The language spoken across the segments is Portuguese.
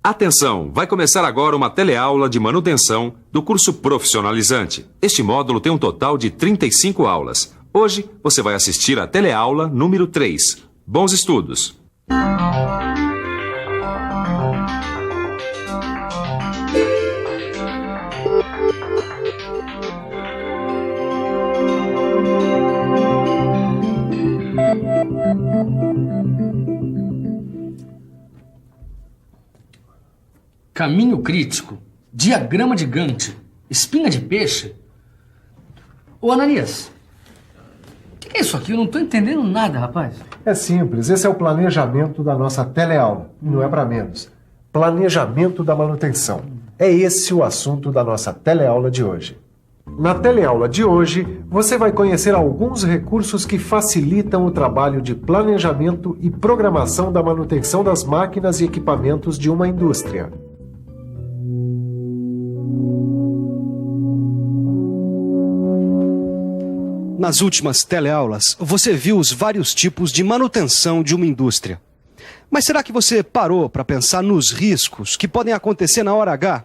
Atenção, vai começar agora uma teleaula de manutenção do curso profissionalizante. Este módulo tem um total de 35 aulas. Hoje você vai assistir a teleaula número 3. Bons estudos! Caminho crítico, diagrama de Gantt, espinha de peixe. Ô, Ananias, o que é isso aqui? Eu não tô entendendo nada, rapaz. É simples, esse é o planejamento da nossa teleaula, e não é para menos. Planejamento da manutenção. É esse o assunto da nossa teleaula de hoje. Na teleaula de hoje, você vai conhecer alguns recursos que facilitam o trabalho de planejamento e programação da manutenção das máquinas e equipamentos de uma indústria. Nas últimas teleaulas, você viu os vários tipos de manutenção de uma indústria. Mas será que você parou para pensar nos riscos que podem acontecer na hora H?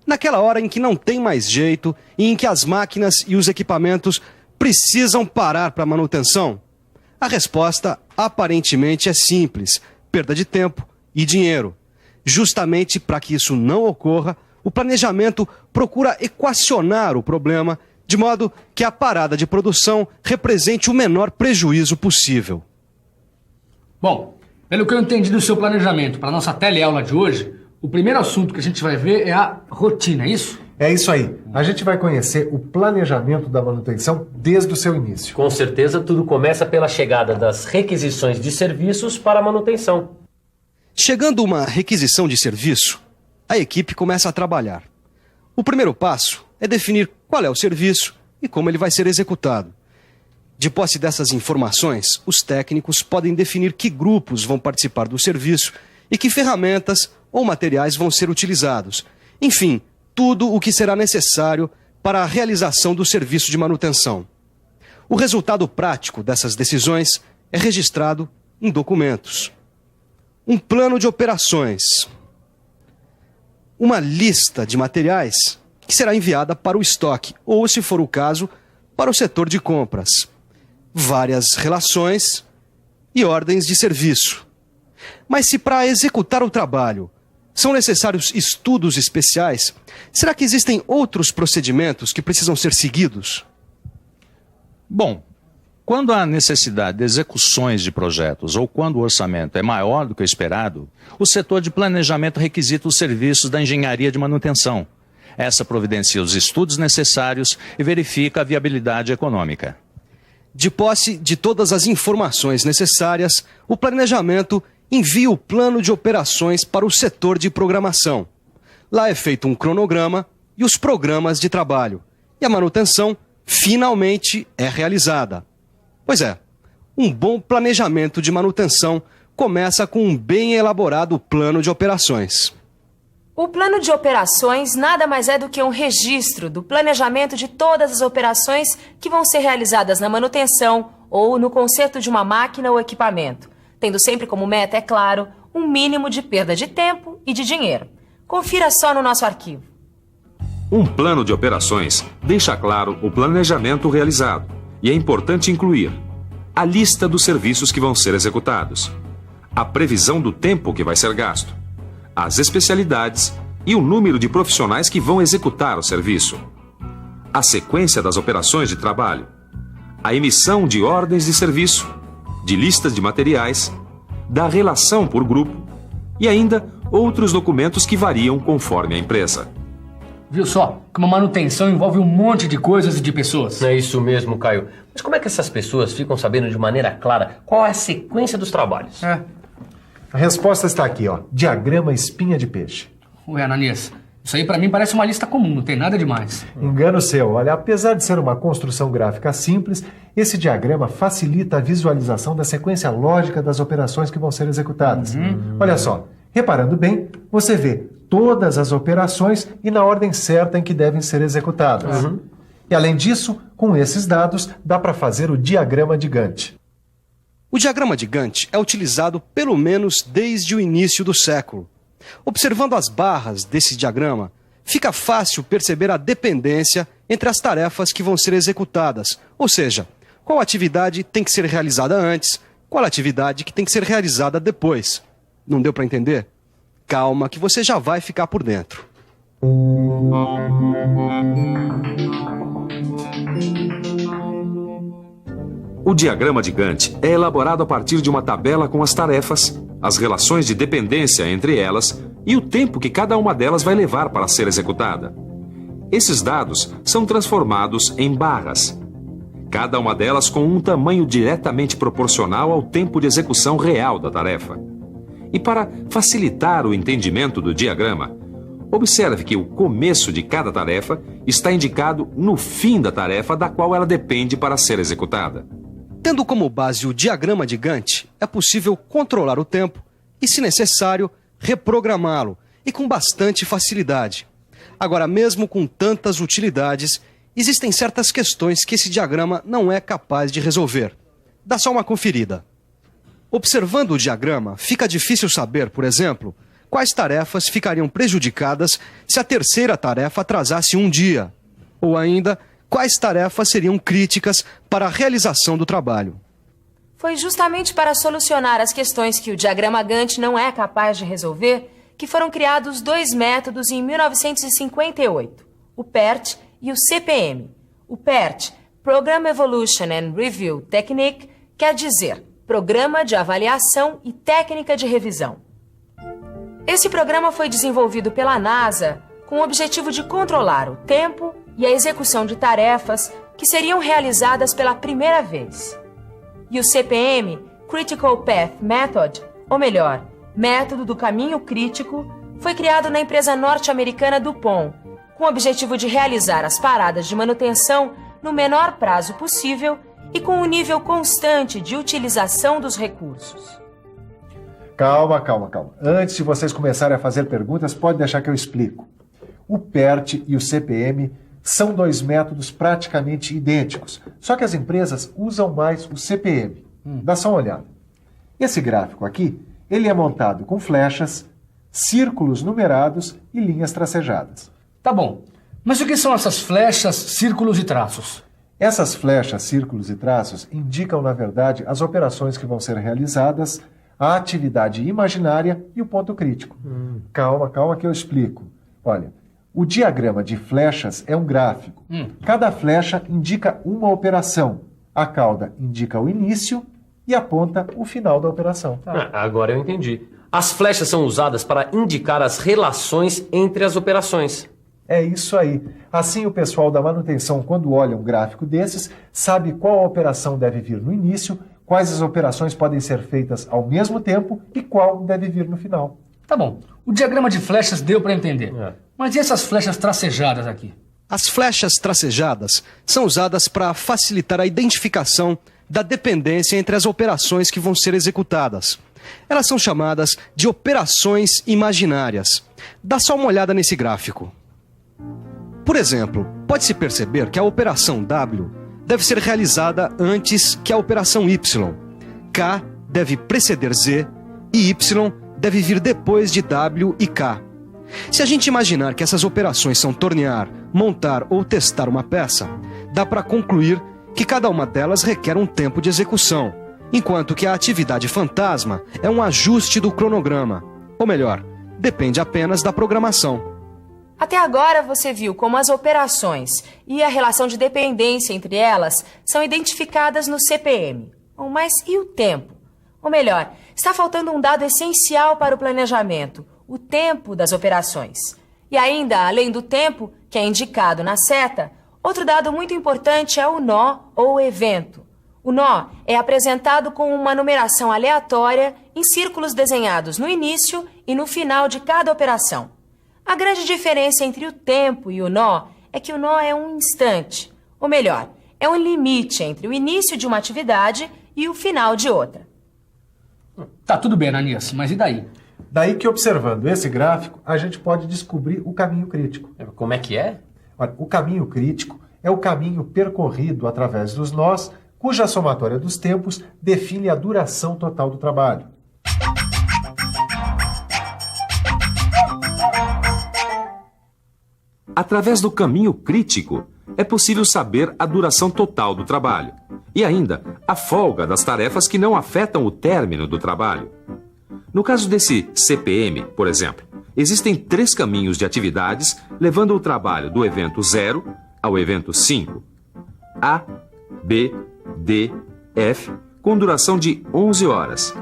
Naquela hora em que não tem mais jeito e em que as máquinas e os equipamentos precisam parar para manutenção? A resposta aparentemente é simples: perda de tempo e dinheiro. Justamente para que isso não ocorra, o planejamento procura equacionar o problema de modo que a parada de produção represente o menor prejuízo possível. Bom, pelo que eu entendi do seu planejamento para a nossa teleaula de hoje, o primeiro assunto que a gente vai ver é a rotina, é isso? É isso aí. A gente vai conhecer o planejamento da manutenção desde o seu início. Com certeza, tudo começa pela chegada das requisições de serviços para a manutenção. Chegando uma requisição de serviço, a equipe começa a trabalhar. O primeiro passo é definir qual é o serviço e como ele vai ser executado. De posse dessas informações, os técnicos podem definir que grupos vão participar do serviço e que ferramentas ou materiais vão ser utilizados. Enfim, tudo o que será necessário para a realização do serviço de manutenção. O resultado prático dessas decisões é registrado em documentos. Um plano de operações. Uma lista de materiais que será enviada para o estoque, ou, se for o caso, para o setor de compras. Várias relações e ordens de serviço. Mas se para executar o trabalho são necessários estudos especiais, será que existem outros procedimentos que precisam ser seguidos? Bom, quando há necessidade de execuções de projetos ou quando o orçamento é maior do que o esperado, o setor de planejamento requisita os serviços da engenharia de manutenção. Essa providencia os estudos necessários e verifica a viabilidade econômica. De posse de todas as informações necessárias, o planejamento envia o plano de operações para o setor de programação. Lá é feito um cronograma e os programas de trabalho. E a manutenção finalmente é realizada. Pois é, um bom planejamento de manutenção começa com um bem elaborado plano de operações. O plano de operações nada mais é do que um registro do planejamento de todas as operações que vão ser realizadas na manutenção ou no conserto de uma máquina ou equipamento, tendo sempre como meta, é claro, um mínimo de perda de tempo e de dinheiro. Confira só no nosso arquivo. Um plano de operações deixa claro o planejamento realizado e é importante incluir a lista dos serviços que vão ser executados, a previsão do tempo que vai ser gasto, as especialidades e o número de profissionais que vão executar o serviço, a sequência das operações de trabalho, a emissão de ordens de serviço, de listas de materiais, da relação por grupo e ainda outros documentos que variam conforme a empresa. Viu só? Que uma manutenção envolve um monte de coisas e de pessoas. É isso mesmo, Caio. Mas como é que essas pessoas ficam sabendo de maneira clara qual é a sequência dos trabalhos? A resposta está aqui, ó. Diagrama espinha de peixe. Ué, Ananias, isso aí pra mim parece uma lista comum, não tem nada demais. Engano seu. Olha, apesar de ser uma construção gráfica simples, esse diagrama facilita a visualização da sequência lógica das operações que vão ser executadas. Olha só, reparando bem, você vê todas as operações e na ordem certa em que devem ser executadas. E além disso, com esses dados, dá para fazer o diagrama de Gantt. O diagrama de Gantt é utilizado pelo menos desde o início do século. Observando as barras desse diagrama, fica fácil perceber a dependência entre as tarefas que vão ser executadas, ou seja, qual atividade tem que ser realizada antes, qual atividade que tem que ser realizada depois. Não deu para entender? Calma que você já vai ficar por dentro. O diagrama de Gantt é elaborado a partir de uma tabela com as tarefas, as relações de dependência entre elas e o tempo que cada uma delas vai levar para ser executada. Esses dados são transformados em barras, cada uma delas com um tamanho diretamente proporcional ao tempo de execução real da tarefa. E para facilitar o entendimento do diagrama, observe que o começo de cada tarefa está indicado no fim da tarefa da qual ela depende para ser executada. Tendo como base o diagrama de Gantt, é possível controlar o tempo e, se necessário, reprogramá-lo, e com bastante facilidade. Agora, mesmo com tantas utilidades, existem certas questões que esse diagrama não é capaz de resolver. Dá só uma conferida. Observando o diagrama, fica difícil saber, por exemplo, quais tarefas ficariam prejudicadas se a terceira tarefa atrasasse um dia, ou ainda, quais tarefas seriam críticas para a realização do trabalho. Foi justamente para solucionar as questões que o diagrama Gantt não é capaz de resolver que foram criados dois métodos em 1958, o PERT e o CPM. O PERT, Program Evolution and Review Technique, quer dizer Programa de Avaliação e Técnica de Revisão. Esse programa foi desenvolvido pela NASA com o objetivo de controlar o tempo e a execução de tarefas que seriam realizadas pela primeira vez. E o CPM, Critical Path Method, ou melhor, Método do Caminho Crítico, foi criado na empresa norte-americana DuPont, com o objetivo de realizar as paradas de manutenção no menor prazo possível e com um nível constante de utilização dos recursos. Calma. Antes de vocês começarem a fazer perguntas, pode deixar que eu explico. O PERT e o CPM são dois métodos praticamente idênticos, só que as empresas usam mais o CPM. Dá só uma olhada. Esse gráfico aqui, ele é montado com flechas, círculos numerados e linhas tracejadas. Tá bom, mas o que são essas flechas, círculos e traços? Essas flechas, círculos e traços indicam, na verdade, as operações que vão ser realizadas, a atividade imaginária e o ponto crítico. Calma que eu explico. Olha, o diagrama de flechas é um gráfico. Cada flecha indica uma operação. A cauda indica o início e a ponta o final da operação. Agora eu entendi. As flechas são usadas para indicar as relações entre as operações. É isso aí. Assim, o pessoal da manutenção, quando olha um gráfico desses, sabe qual operação deve vir no início, quais as operações podem ser feitas ao mesmo tempo e qual deve vir no final. Tá bom, o diagrama de flechas deu para entender. Mas e essas flechas tracejadas aqui? As flechas tracejadas são usadas para facilitar a identificação da dependência entre as operações que vão ser executadas. Elas são chamadas de operações imaginárias. Dá só uma olhada nesse gráfico. Por exemplo, pode-se perceber que a operação W deve ser realizada antes que a operação Y. K deve preceder Z e Y deve vir depois de W e K. Se a gente imaginar que essas operações são tornear, montar ou testar uma peça, dá para concluir que cada uma delas requer um tempo de execução, enquanto que a atividade fantasma é um ajuste do cronograma. Ou melhor, depende apenas da programação. Até agora você viu como as operações e a relação de dependência entre elas são identificadas no CPM. Mas e o tempo? Ou melhor, está faltando um dado essencial para o planejamento, o tempo das operações. E ainda, além do tempo, que é indicado na seta, outro dado muito importante é o nó ou evento. O nó é apresentado com uma numeração aleatória em círculos desenhados no início e no final de cada operação. A grande diferença entre o tempo e o nó é que o nó é um instante, ou melhor, é um limite entre o início de uma atividade e o final de outra. Tá tudo bem, Ananias, mas e daí? Daí que, observando esse gráfico, a gente pode descobrir o caminho crítico. Como é que é? Olha, o caminho crítico é o caminho percorrido através dos nós, cuja somatória dos tempos define a duração total do trabalho. Através do caminho crítico, é possível saber a duração total do trabalho e ainda a folga das tarefas que não afetam o término do trabalho. No caso desse CPM, por exemplo, existem 3 caminhos de atividades levando o trabalho do evento 0 ao evento 5. A, B, D, F, com duração de 11 horas.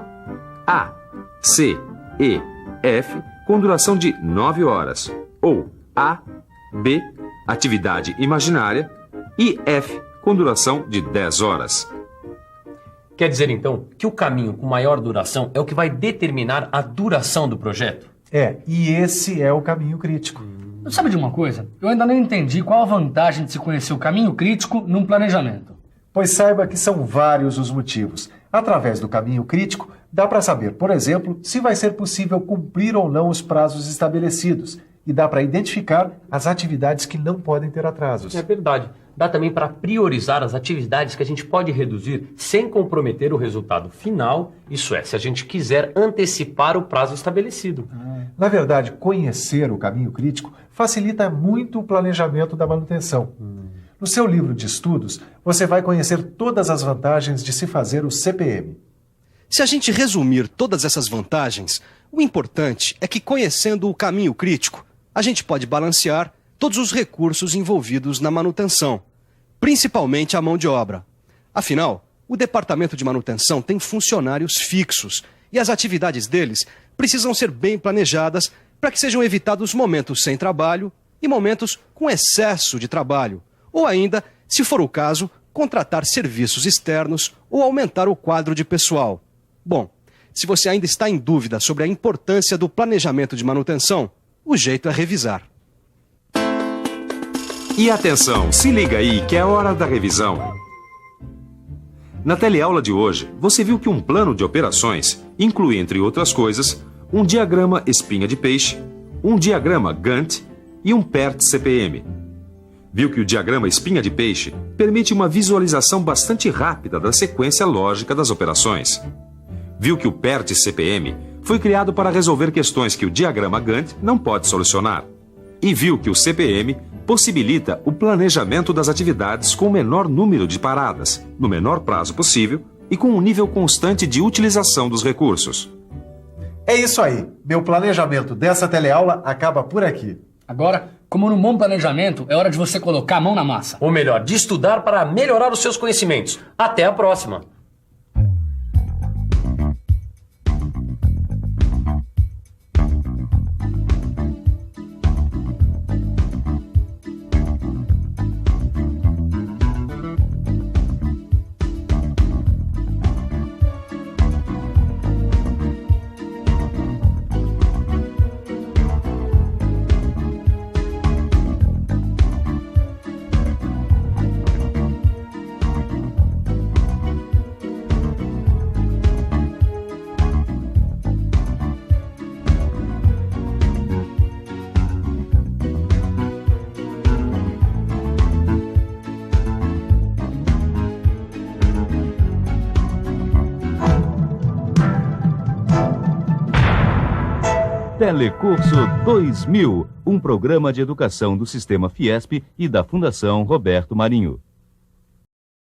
A, C, E, F, com duração de 9 horas. Ou A, B, atividade imaginária, e F, com duração de 10 horas. Quer dizer, então, que o caminho com maior duração é o que vai determinar a duração do projeto? E esse é o caminho crítico. Sabe de uma coisa? Eu ainda não entendi qual a vantagem de se conhecer o caminho crítico num planejamento. Pois saiba que são vários os motivos. Através do caminho crítico, dá para saber, por exemplo, se vai ser possível cumprir ou não os prazos estabelecidos. E dá para identificar as atividades que não podem ter atrasos. É verdade. Dá também para priorizar as atividades que a gente pode reduzir sem comprometer o resultado final, isso é, se a gente quiser antecipar o prazo estabelecido. Na verdade, conhecer o caminho crítico facilita muito o planejamento da manutenção. No seu livro de estudos, você vai conhecer todas as vantagens de se fazer o CPM. Se a gente resumir todas essas vantagens, o importante é que, conhecendo o caminho crítico, a gente pode balancear todos os recursos envolvidos na manutenção, principalmente a mão de obra. Afinal, o departamento de manutenção tem funcionários fixos e as atividades deles precisam ser bem planejadas para que sejam evitados momentos sem trabalho e momentos com excesso de trabalho, ou ainda, se for o caso, contratar serviços externos ou aumentar o quadro de pessoal. Bom, se você ainda está em dúvida sobre a importância do planejamento de manutenção, o jeito é revisar. E atenção, se liga aí que é hora da revisão. Na teleaula de hoje, você viu que um plano de operações inclui, entre outras coisas, um diagrama espinha de peixe, um diagrama Gantt e um PERT-CPM. Viu que o diagrama espinha de peixe permite uma visualização bastante rápida da sequência lógica das operações. Viu que o PERT-CPM foi criado para resolver questões que o diagrama Gantt não pode solucionar. E viu que o CPM possibilita o planejamento das atividades com o menor número de paradas, no menor prazo possível e com um nível constante de utilização dos recursos. É isso aí. Meu planejamento dessa teleaula acaba por aqui. Agora, como num bom planejamento, é hora de você colocar a mão na massa. Ou melhor, de estudar para melhorar os seus conhecimentos. Até a próxima! Telecurso 2000, um programa de educação do Sistema Fiesp e da Fundação Roberto Marinho.